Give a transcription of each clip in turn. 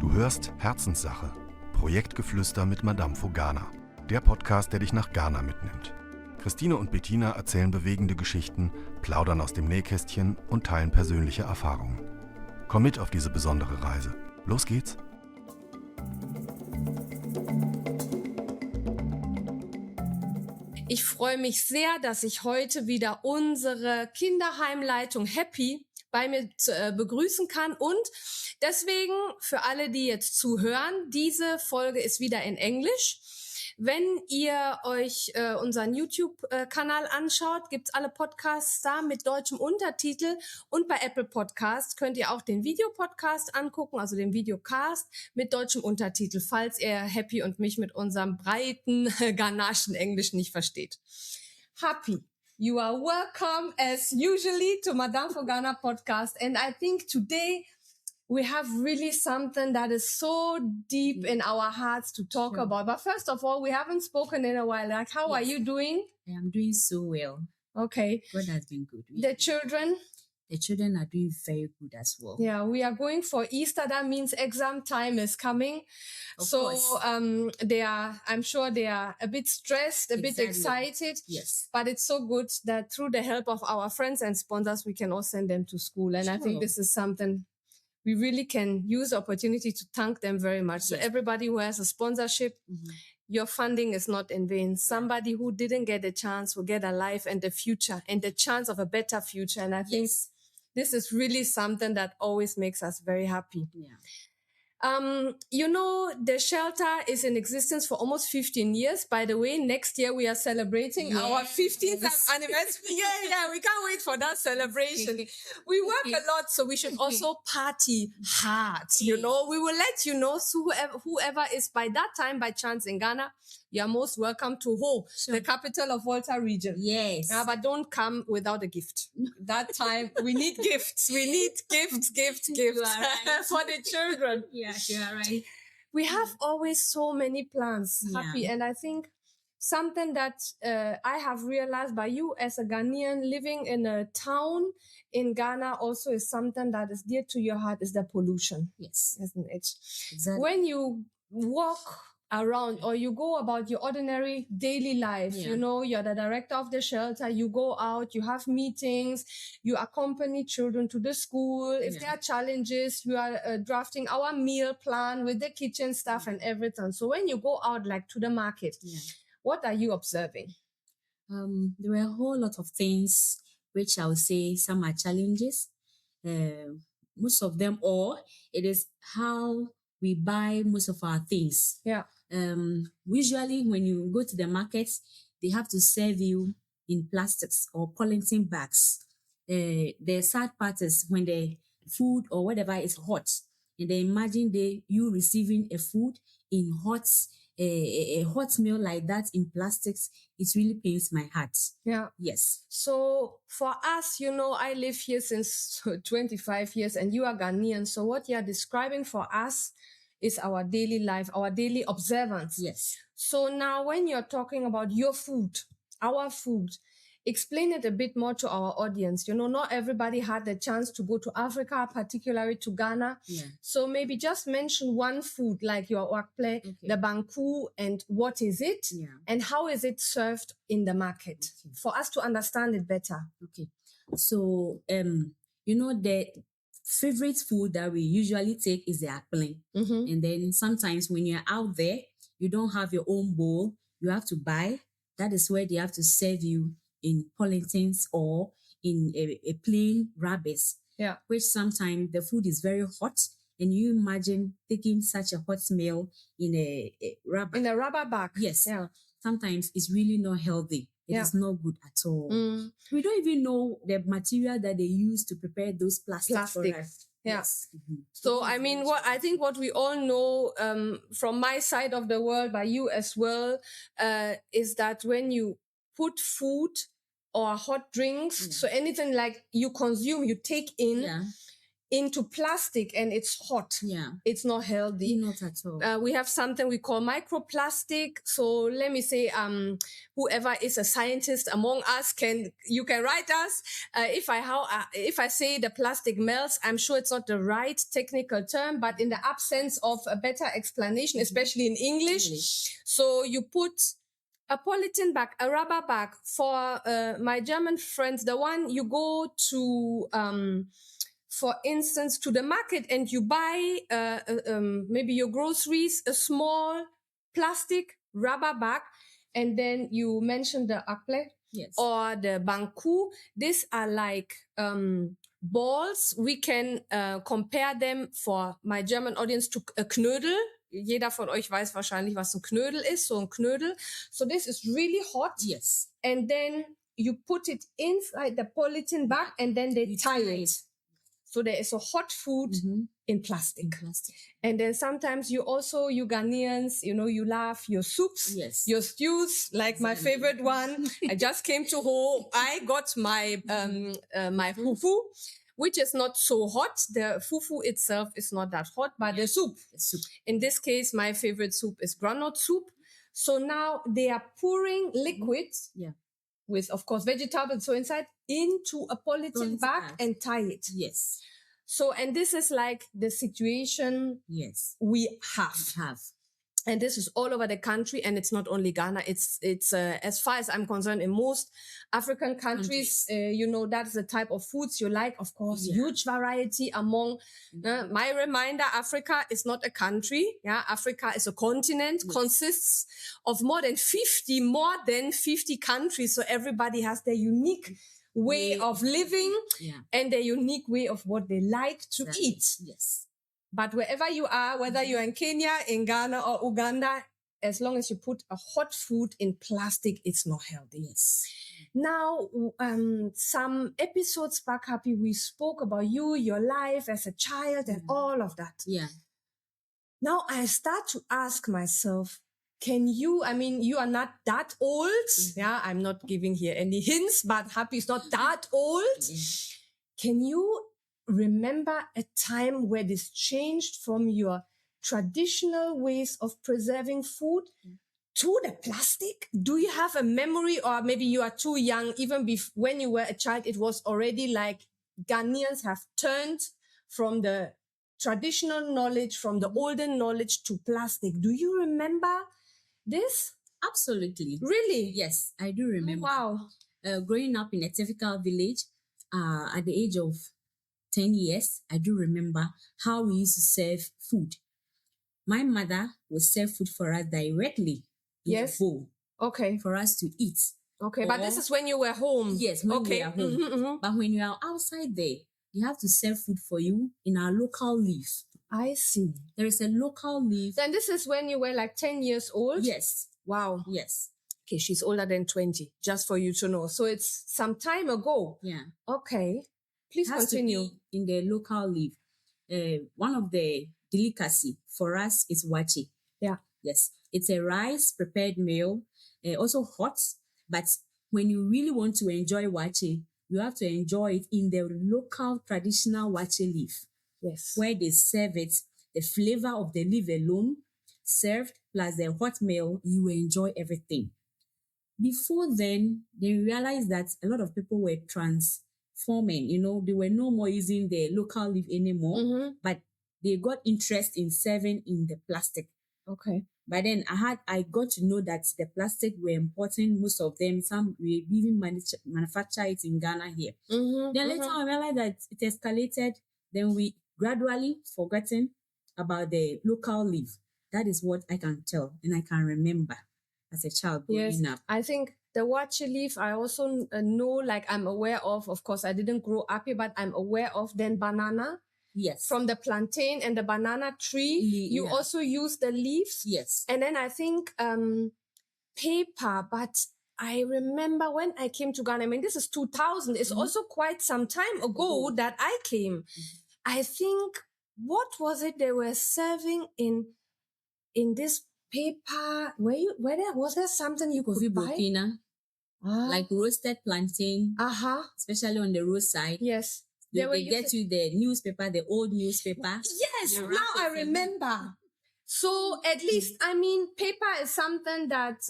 Du hörst Herzenssache, Projektgeflüster mit Madamfo Ghana. Der Podcast, der dich nach Ghana mitnimmt. Christine und Bettina erzählen bewegende Geschichten, plaudern aus dem Nähkästchen und teilen persönliche Erfahrungen. Komm mit auf diese besondere Reise. Los geht's! Ich freue mich sehr, dass ich heute wieder unsere Kinderheimleitung Happy bei mir begrüßen kann. Und deswegen, für alle, die jetzt zuhören, diese Folge ist wieder in Englisch. Wenn ihr euch unseren YouTube-Kanal anschaut, gibt's alle Podcasts da mit deutschem Untertitel. Und bei Apple Podcasts könnt ihr auch den Videopodcast angucken, also den Videocast mit deutschem Untertitel, falls ihr Happy und mich mit unserem breiten ghanaischen Englisch nicht versteht. Happy, you are welcome as usually to Madamfo Ghana podcast. And I think today we have really something that is so deep in our hearts to talk about. But first of all, we haven't spoken in a while. Like, how are you doing? I am doing so well. Okay. God has been good. The children? The children are doing very good as well. Yeah, we are going for Easter. That means exam time is coming. Of so course. I'm sure they are a bit stressed, a bit excited. Yes. But it's so good that through the help of our friends and sponsors, we can all send them to school. And I think this is something we really can use the opportunity to thank them very much. So everybody who has a sponsorship, your funding is not in vain. Somebody who didn't get a chance will get a life and a future and the chance of a better future. And I think this is really something that always makes us very happy. Yeah. The shelter is in existence for almost 15 years. By the way, next year we are celebrating our 15th anniversary. Yeah, we can't wait for that celebration. We work a lot, so we should also party hard. We will let you know, so whoever is by that time, by chance in Ghana, you are most welcome to Ho, the capital of Volta region. Yes. But don't come without a gift. That time, we need gifts. We need gifts for the children. Yeah, you are right. We have always so many plans, Happy. And I think something that I have realized by you as a Ghanaian living in a town in Ghana also is something that is dear to your heart is the pollution. Yes. Isn't it? Exactly. When you walk around or you go about your ordinary daily life, you're the director of the shelter, you go out, you have meetings, you accompany children to the school. If there are challenges, you are drafting our meal plan with the kitchen staff and everything. So when you go out like to the market, what are you observing? There were a whole lot of things which I would say some are challenges. Most of them, or it is how we buy most of our things. Yeah. Usually when you go to the markets, they have to serve you in plastics or polythene bags. The sad part is when the food or whatever is hot, and they imagine you receiving a food in a hot meal like that in plastics. It really pains my heart. Yeah. Yes. So for us, I live here since 25 years and you are Ghanaian. So what you are describing for us is our daily life, our daily observance. Yes. So now when you're talking about your food, our food, explain it a bit more to our audience. Not everybody had the chance to go to Africa, particularly to Ghana. Yeah. So maybe just mention one food like your wakple, the banku, and what is it? Yeah. And how is it served in the market for us to understand it better? Okay. So, the favorite food that we usually take is the akple. And then sometimes when you're out there, you don't have your own bowl, you have to buy. That is where they have to serve you in polythenes or in a plain rabbits. Yeah. Which sometimes the food is very hot. And you imagine taking such a hot meal in a rubber. In a rubber bag. Yes. Yeah. Sometimes it's really not healthy. It is not good at all. We don't even know the material that they use to prepare those plastics. Yeah. Yes. So, I mean, what we all know from my side of the world, by you as well, is that when you put food or hot drinks, so anything like you consume, you take in into plastic and it's hot. Yeah. It's not healthy. Not at all. We have something we call microplastic. So let me say, whoever is a scientist among us you can write us. If I say the plastic melts, I'm sure it's not the right technical term, but in the absence of a better explanation, especially in English. So you put a polythene bag, a rubber bag. For my German friends, the one you go to, for instance, to the market and you buy maybe your groceries, a small plastic rubber bag, and then you mentioned the akple or the banku. These are like balls. We can compare them for my German audience to a Knödel. Jeder von euch weiß wahrscheinlich, was ein Knödel ist, so ein Knödel. So this is really hot. Yes. And then you put it inside the polythene bag and then they tie it. So there is a hot food in plastic. And then sometimes you Ghanaians, you love your soups, your stews, like my favorite one. I just came to Ho. I got my my fufu, which is not so hot. The fufu itself is not that hot, but the soup. In this case, my favorite soup is groundnut soup. So now they are pouring liquid with, of course, vegetables. So inside into a polythene bag and tie it. Yes. So, and this is like the situation we have. And this is all over the country, and it's not only Ghana. It's as far as I'm concerned, in most African countries, that's the type of foods you like. Of course, huge variety among. My reminder: Africa is not a country. Yeah, Africa is a continent. Consists of more than 50 countries. So everybody has their unique way of living and their unique way of what they like to eat. Yes. But wherever you are, whether you're in Kenya, in Ghana or Uganda, as long as you put a hot food in plastic, it's not healthy. Yes. Now, some episodes back, Happy, we spoke about your life as a child and all of that. Yeah. Now I start to ask myself, you are not that old. Yeah, I'm not giving here any hints, but Happy is not that old. Can you remember a time where this changed from your traditional ways of preserving food to the plastic? Do you have a memory, or maybe you are too young, even when you were a child, it was already like Ghanaians have turned from the traditional knowledge, from the olden knowledge to plastic. Do you remember this? Absolutely. Really? Yes, I do remember. Wow. Growing up in a typical village, at the age of 10 years, I do remember how we used to serve food. My mother would serve food for us directly in a bowl. Okay. For us to eat. Okay, but this is when you were home. Yes, when we were home. But when you are outside there, you have to serve food for you in our local leaf. I see. There is a local leaf. Then this is when you were like 10 years old? Yes. Wow. Yes. Okay, she's older than 20, just for you to know. So it's some time ago. Yeah. Okay. Please continue. In the local leaf. One of the delicacy for us is wache. Yeah. Yes. It's a rice prepared meal, also hot. But when you really want to enjoy wache, you have to enjoy it in the local traditional wache leaf. Yes. Where they serve it, the flavor of the leaf alone, served plus the hot meal, you will enjoy everything. Before then, they realized that a lot of people were transforming, they were no more using the local leaf anymore, but they got interest in serving in the plastic. Okay. But then I got to know that the plastic were important, most of them, some we even manufacture it in Ghana here. Then later I realized that it escalated, then we gradually forgotten about the local leaf. That is what I can tell and I can remember as a child growing up. I think the wache leaf, I also know, like I'm aware of course, I didn't grow up here, but I'm aware of then banana. Yes. From the plantain and the banana tree, you also use the leaves. Yes. And then I think paper, but I remember when I came to Ghana, this is 2000, it's also quite some time ago that I came. I think, what was it they were serving in this paper? Was there something you could buy? Bettina, like roasted plantain, especially on the roadside. Yes. They get you the newspaper, the old newspaper. Yes, now I remember. So at least, paper is something that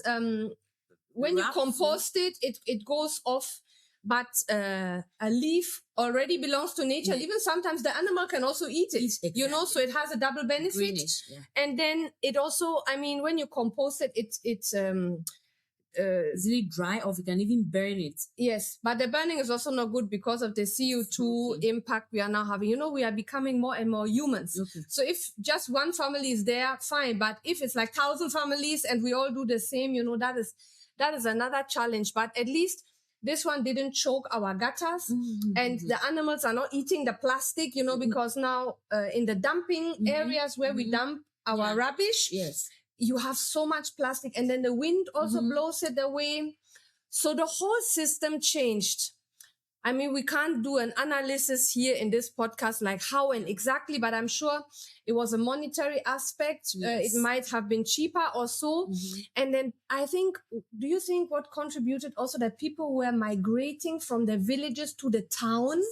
when you compost it goes off. But a leaf already belongs to nature. And even sometimes the animal can also eat it, exactly. So it has a double benefit. Greenish, yeah. And then it also, when you compost it, it's easily dry, or you can even burn it. Yes, but the burning is also not good because of the CO2 impact we are now having. We are becoming more and more humans. Okay. So if just one family is there, fine. But if it's like 1,000 families and we all do the same, that is another challenge. But at least this one didn't choke our gutters, and the animals are not eating the plastic, because now in the dumping areas where we dump our rubbish, yes, you have so much plastic, and then the wind also blows it away. So the whole system changed. We can't do an analysis here in this podcast, like how and exactly, but I'm sure it was a monetary aspect. Yes. It might have been cheaper or so. And then do you think what contributed also that people were migrating from the villages to the town?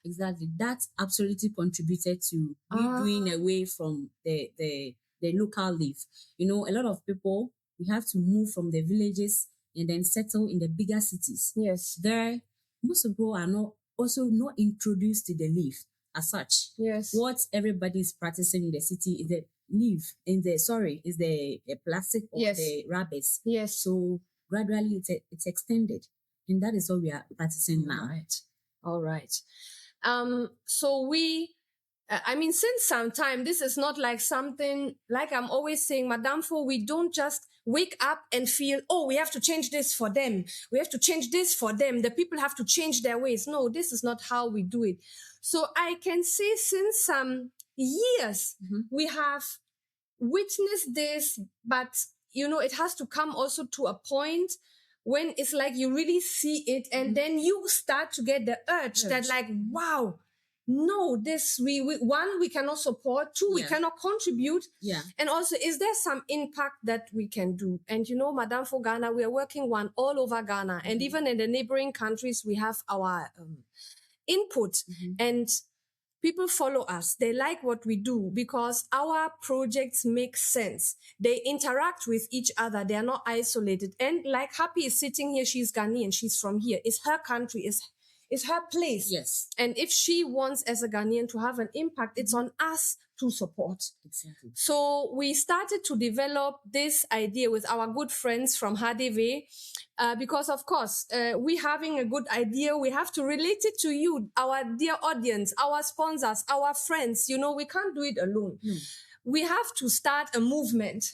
Exactly. That absolutely contributed to going away from the local life. A lot of people, we have to move from the villages and then settle in the bigger cities. Yes. There, most people are not introduced to the leaf as such. Yes. What everybody is practicing in the city is the leaf, is the plastic or the rabbits. Yes. So gradually it's extended. And that is what we are practicing now. All right. So we, since some time, this is not like something, like I'm always saying, Madamfo, we don't just wake up and feel, we have to change this for them. We have to change this for them. The people have to change their ways. No, this is not how we do it. So I can say since some years, we have witnessed this, but, it has to come also to a point when it's like you really see it, and then you start to get the urge that like, wow, no, this we cannot support. Two, we cannot contribute. Yeah. And also, is there some impact that we can do? And Madamfo Ghana, we are working one all over Ghana, and even in the neighboring countries, we have our input, and people follow us. They like what we do because our projects make sense. They interact with each other. They are not isolated. And like Happy is sitting here, she's Ghanaian, she's from here. It's her country, it's her place. Yes. And if she wants as a Ghanaian to have an impact, it's on us to support. Exactly. So we started to develop this idea with our good friends from HDV, because of course, we having a good idea, we have to relate it to you, our dear audience, our sponsors, our friends. We can't do it alone. No. We have to start a movement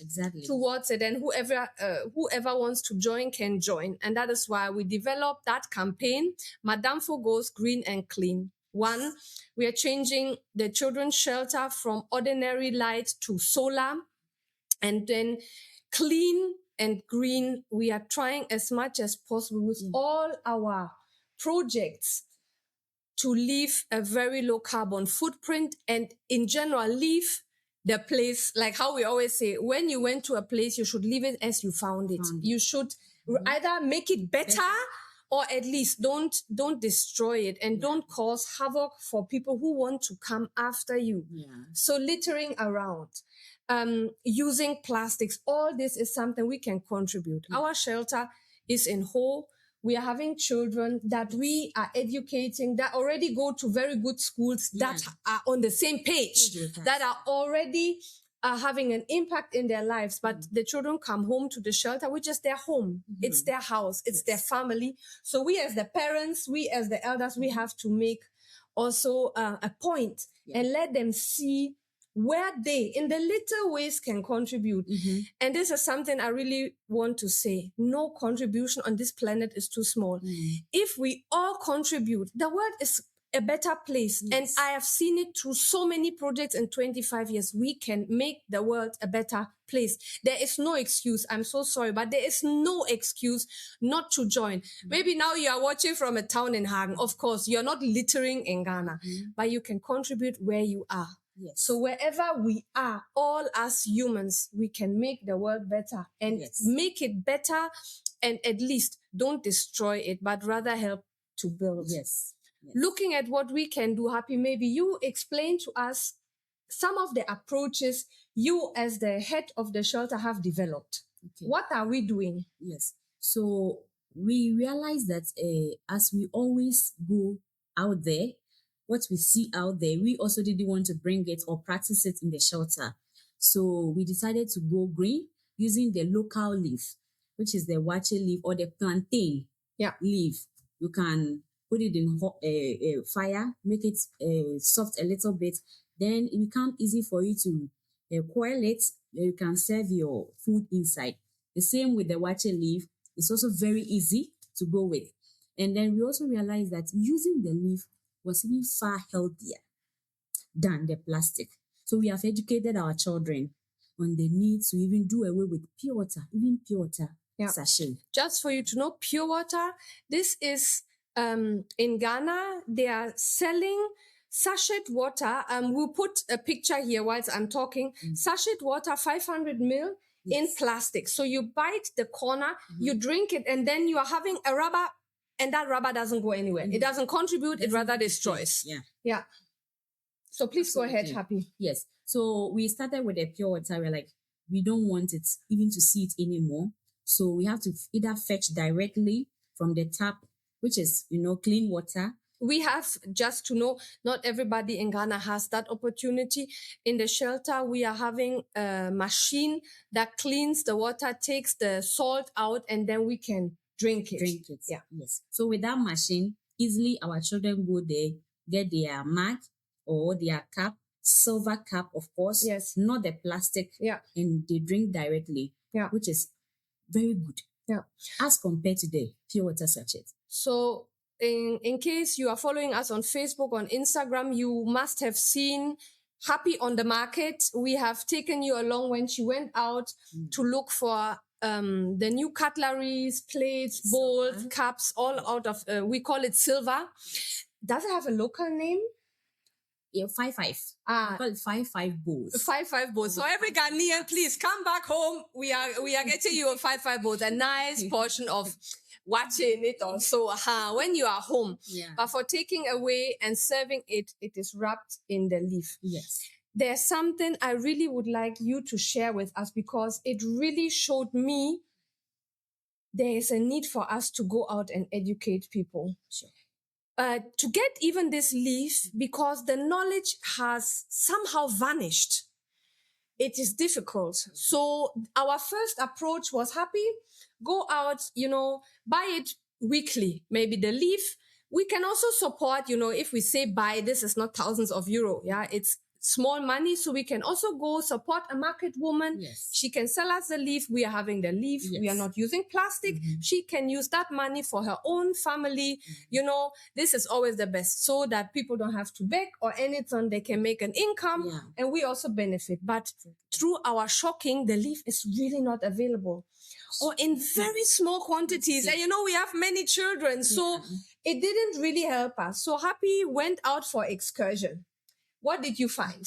towards it, and whoever wants to join can join. And that is why we developed that campaign, Madamfo Goes Green and Clean. One, we are changing the children's shelter from ordinary light to solar, and then clean and green. We are trying as much as possible with all our projects to leave a very low carbon footprint, and in general leave the place, like how we always say, when you went to a place, you should leave it as you found it. You should either make it better or at least don't destroy it, and don't cause havoc for people who want to come after you. Yeah. So littering around, using plastics, all this is something we can contribute. Our shelter is in Ho. We are having children that we are educating that already go to very good schools that are on the same page, that are already having an impact in their lives. But the children come home to the shelter, which is their home. It's their house. It's their family. So we as the parents, we as the elders, we have to make also a point and let them see where they, in the little ways, can contribute. And this is something I really want to say. No contribution on this planet is too small. If we all contribute, the world is a better place. And I have seen it through so many projects in 25 years. We can make the world a better place. There is no excuse. I'm so sorry, but there is no excuse not to join. Maybe now you are watching from a town in Hagen. Of course, you're not littering in Ghana, but you can contribute where you are. Yes. So wherever we are, all as humans, we can make the world better and make it better, and at least don't destroy it, but rather help to build. Yes. looking at what we can do, Happy, maybe you explain to us some of the approaches you as the head of the shelter have developed. Okay. What are we doing? Yes. So we realize that as we always go out there, what we see out there, we also didn't want to bring it or practice it in the shelter. So we decided to go green using the local leaf, which is the wache leaf or the plantain leaf. You can put it in fire, make it soft a little bit. Then it becomes easy for you to coil it. You can serve your food inside. The same with the wache leaf. It's also very easy to go with. And then we also realized that using the leaf was even far healthier than the plastic. So we have educated our children on the need to even do away with pure water, even pure water sachet. Just for you to know, pure water, this is in Ghana, they are selling sachet water. We'll put a picture here whilst I'm talking. Sachet water, 500 ml in plastic. So you bite the corner, you drink it, and then you are having a rubber, and that rubber doesn't go anywhere. It doesn't contribute, it rather destroys. Yeah. So please go ahead, Happy. Yes. So we started with the pure water. We're like, we don't want it even to see it anymore. So we have to either fetch directly from the tap, which is, clean water. We have, just to know, not everybody in Ghana has that opportunity. In the shelter, we are having a machine that cleans the water, takes the salt out, and then we can drink it. Yeah. Yes. So with that machine, easily our children go there, get their mug or their cup, silver cup, of course. Yes. Not the plastic. Yeah. And they drink directly. Yeah. Which is very good. Yeah. As compared to the pure water sachet. So in case you are following us on Facebook, on Instagram, you must have seen Happy on the market. We have taken you along when she went out to look for the new cutleries, plates, bowls, cups, all out of, we call it silver. Does it have a local name? Yeah, 5-5. We call it 5-5 bowls. 5-5 bowls. So every Ghanaian, please come back home. We are getting you a 5-5 bowls, a nice portion of watching it also when you are home. Yeah. But for taking away and serving it, it is wrapped in the leaf. Yes. There's something I really would like you to share with us, because it really showed me there is a need for us to go out and educate people. Sure. To get even this leaf, because the knowledge has somehow vanished. It is difficult. So our first approach was Happy, go out, buy it weekly, maybe the leaf. We can also support, if we say buy, this is not thousands of euro. Yeah, it's small money. So we can also go support a market woman. Yes. She can sell us the leaf. We are having the leaf. Yes. We are not using plastic. She can use that money for her own family. This is always the best, so that people don't have to beg or anything. They can make an income and we also benefit. But through our shocking, the leaf is really not available, or in very small quantities. And we have many children. So it didn't really help us. So Happy went out for excursion. What did you find?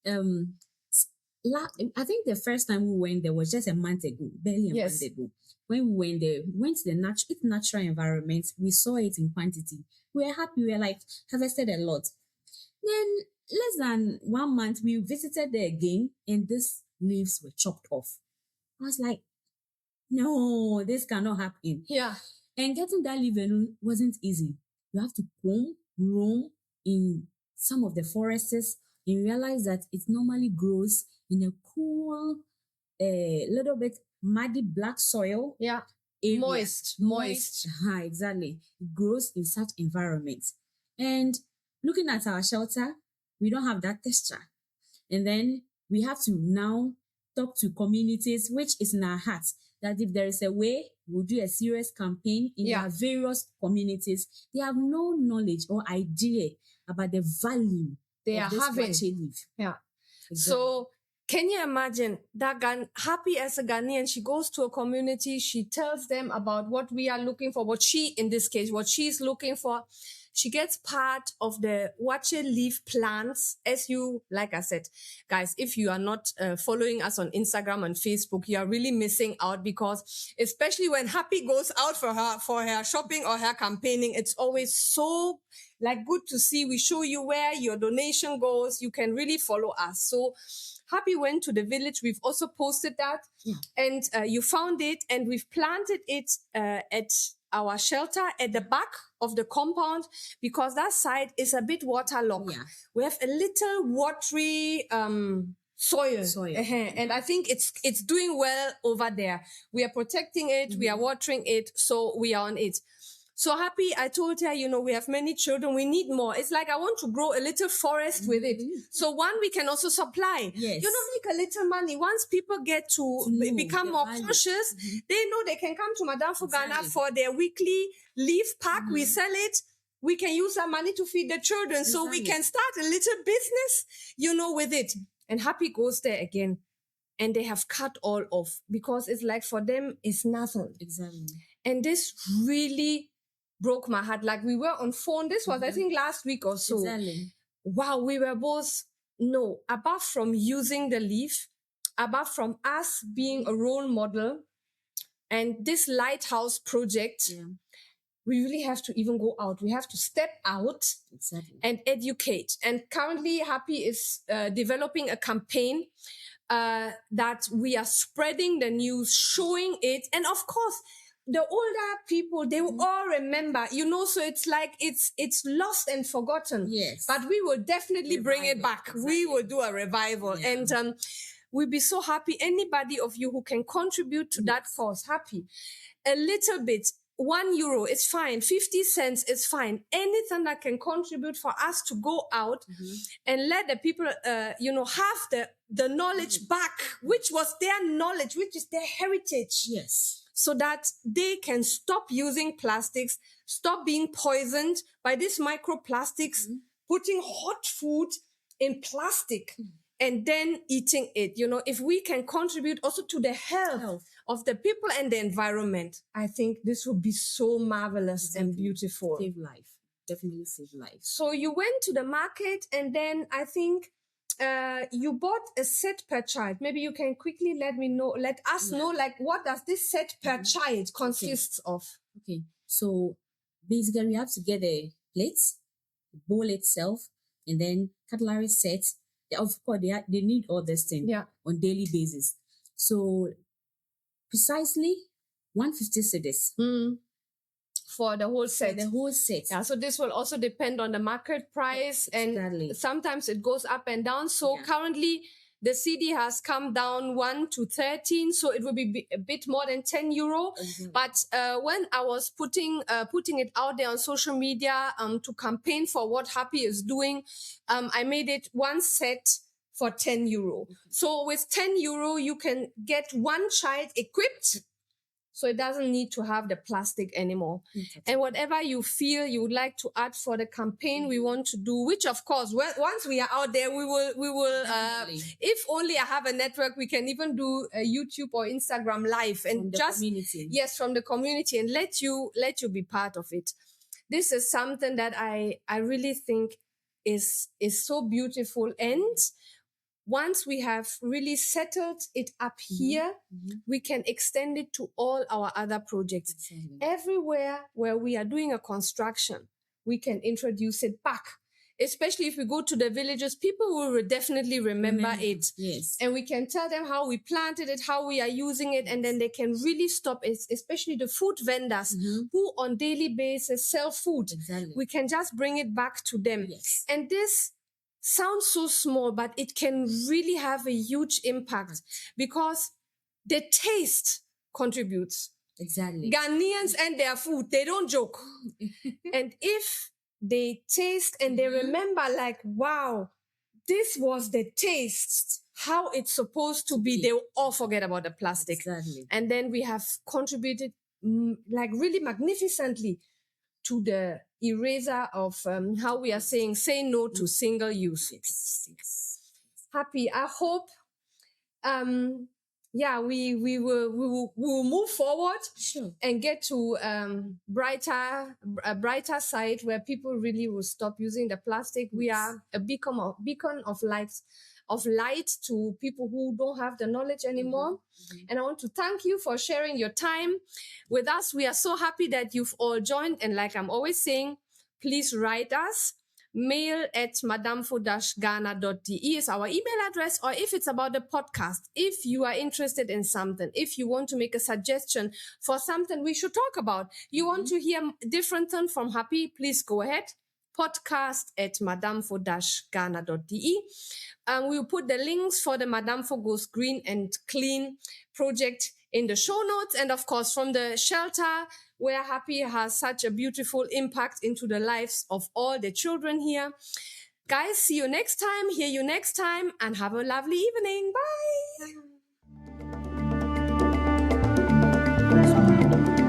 I think the first time we went there was just a month ago, barely a month ago. When we went there, we went to the natural environment. We saw it in quantity. We were happy. We were like, harvested a lot. Then less than 1 month, we visited there again, and these leaves were chopped off. I was like, no, this cannot happen. Yeah. And getting that leaf wasn't easy. You have to roam in some of the forests and realize that it normally grows in a cool, little bit muddy black soil. Yeah. Area. Moist. Exactly. It grows in such environments. And looking at our shelter, we don't have that texture. And then we have to now talk to communities, which is in our hearts, that if there is a way, we'll do a serious campaign in our various communities. They have no knowledge or idea about the value they of are this having. leaf. Yeah. Exactly. So can you imagine that Happy as a Ghanaian, she goes to a community, she tells them about what we are looking for, what she's looking for. She gets part of the watch it leaf plants. As you, like I said, guys, if you are not following us on Instagram and Facebook, you are really missing out, because especially when Happy goes out for her shopping or her campaigning, it's always so good to see. We show you where your donation goes. You can really follow us. So Happy went to the village. We've also posted that, and you found it, and we've planted it at our shelter at the back of the compound, because that side is a bit waterlogged. Yeah. We have a little watery soil. And I think it's doing well over there. We are protecting it, we are watering it, so we are on it. So Happy, I told her, we have many children, we need more. It's like I want to grow a little forest with it. So one, we can also supply. Yes. Make a little money. Once people get to become more cautious, they know they can come to Madamfo Ghana for their weekly leaf pack. We sell it. We can use that money to feed the children. So we can start a little business, with it. And Happy goes there again. And they have cut all off, because it's like for them, it's nothing. Exactly. And this really broke my heart. Like, we were on phone. This was, I think, last week or so. Exactly. Wow, we were both, apart from using the leaf, apart from us being a role model and this lighthouse project, we really have to even go out. We have to step out and educate. And currently, Happy is developing a campaign that we are spreading the news, showing it. And of course, the older people, they will all remember, so it's like it's lost and forgotten. Yes. But we will definitely bring it back. Exactly. We will do a revival. Yeah. And we'll be so happy. Anybody of you who can contribute to that cause, Happy. A little bit, €1 is fine. 50 cents is fine. Anything that can contribute for us to go out and let the people, have the knowledge back, which was their knowledge, which is their heritage. Yes. So that they can stop using plastics, stop being poisoned by these microplastics, putting hot food in plastic and then eating it. If we can contribute also to the health of the people and the environment, I think this would be so marvelous and beautiful. Save life. Definitely save life. So you went to the market, and then I think you bought a set per child. Maybe you can quickly let us know, what does this set per child consists of? Okay. So basically, we have to get a plate, bowl itself, and then cutlery set. Of course, they need all this thing on daily basis. So precisely 150 cedis. For the whole set. The whole set. Yeah, so this will also depend on the market price, and sometimes it goes up and down. So currently the CD has come down 1 to 13, so it will be a bit more than €10. But when I was putting it out there on social media to campaign for what Happy is doing, I made it one set for €10. So with €10, you can get one child equipped. So it doesn't need to have the plastic anymore. And whatever you feel you would like to add for the campaign we want to do, which of course, once we are out there, we will, if only I have a network, we can even do a YouTube or Instagram live and from the community, and let you be part of it. This is something that I really think is so beautiful. And once we have really settled it up here, we can extend it to all our other projects. Everywhere where we are doing a construction, we can introduce it back. Especially if we go to the villages, people will definitely remember it. Yes. And we can tell them how we planted it, how we are using it, and then they can really stop it, especially the food vendors who on daily basis sell food. We can just bring it back to them. Yes. And this sounds so small, but it can really have a huge impact because the taste contributes. Ghanaians and their food, they don't joke. And if they taste and they remember wow, this was the taste, how it's supposed to be, they will all forget about the plastic. And then we have contributed really magnificently to the eraser of how we are saying, say no to single use. Happy, I hope we will move forward Sure. and get to a brighter side where people really will stop using the plastic. We are a beacon of light to people who don't have the knowledge anymore. And I want to thank you for sharing your time with us. We are so happy that you've all joined. And like I'm always saying, please write us. Mail at madamfo-ghana.de is our email address, or if it's about the podcast, if you are interested in something, if you want to make a suggestion for something we should talk about, you want to hear different things from Happy, please go ahead. Podcast at madamfo-ghana.de. We'll put the links for the Madamfo Goes Green and Clean project in the show notes. And of course, from the shelter where Happy has such a beautiful impact into the lives of all the children here. Guys, see you next time, hear you next time, and have a lovely evening. Bye.